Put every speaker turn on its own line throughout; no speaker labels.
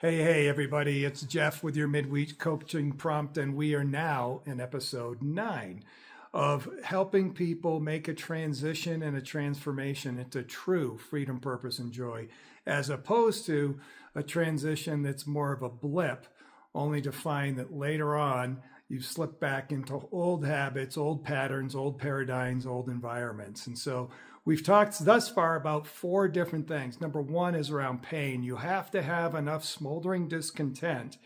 Hey, everybody, it's Jeff with your midweek coaching prompt, and we are now in episode 9 of helping people make a transition and a transformation into true freedom, purpose, and joy, as opposed to a transition that's more of a blip, only to find that later on you slip back into old habits, old patterns, old paradigms, old environments. And so we've talked thus far about 4 different things. Number 1 is around pain. You have to have enough smoldering discontent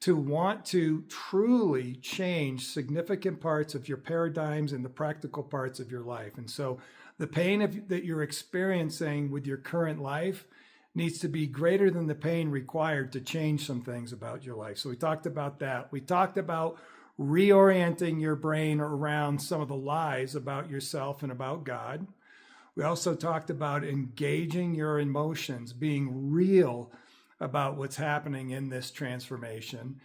to want to truly change significant parts of your paradigms and the practical parts of your life. And so the pain that you're experiencing with your current life needs to be greater than the pain required to change some things about your life. So we talked about that. We talked about reorienting your brain around some of the lies about yourself and about God. We also talked about engaging your emotions, being real about what's happening in this transformation.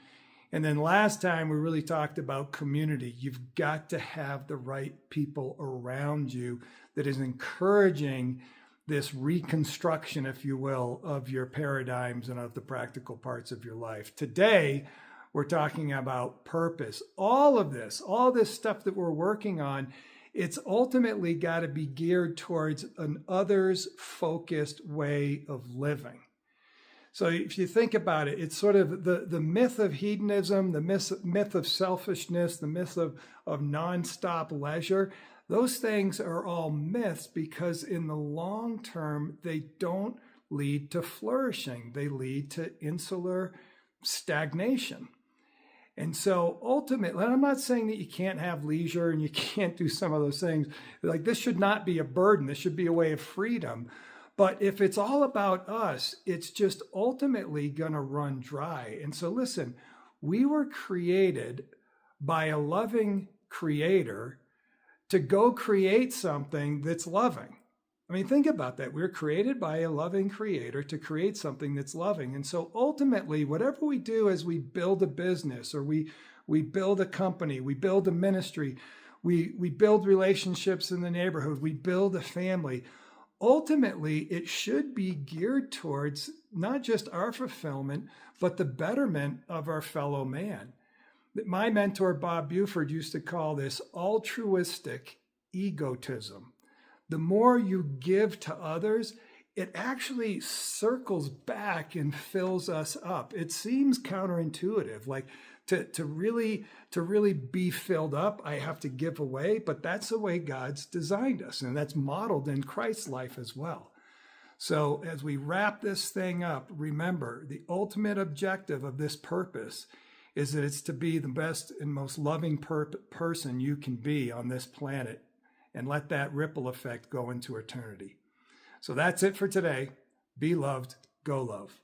And then last time we really talked about community. You've got to have the right people around you that is encouraging this reconstruction, if you will, of your paradigms and of the practical parts of your life. Today, we're talking about purpose. All this stuff that we're working on, it's ultimately got to be geared towards an others-focused way of living. So if you think about it, it's sort of the myth of hedonism, the myth of selfishness, the myth of nonstop leisure. Those things are all myths because in the long term, they don't lead to flourishing. They lead to insular stagnation. And so ultimately, and I'm not saying that you can't have leisure and you can't do some of those things. Like, this should not be a burden. This should be a way of freedom. But if it's all about us, it's just ultimately going to run dry. And so listen, we were created by a loving creator to go create something that's loving. I mean, think about that. We're created by a loving creator to create something that's loving. And so ultimately, whatever we do as we build a business or we build a company, we build a ministry, we build relationships in the neighborhood, we build a family, ultimately, it should be geared towards not just our fulfillment, but the betterment of our fellow man. My mentor, Bob Buford, used to call this altruistic egotism. The more you give to others, it actually circles back and fills us up. It seems counterintuitive, like to really be filled up, I have to give away, but that's the way God's designed us, and that's modeled in Christ's life as well. So as we wrap this thing up, remember the ultimate objective of this purpose is that it's to be the best and most loving person you can be on this planet, and let that ripple effect go into eternity. So that's it for today. Be loved, go love.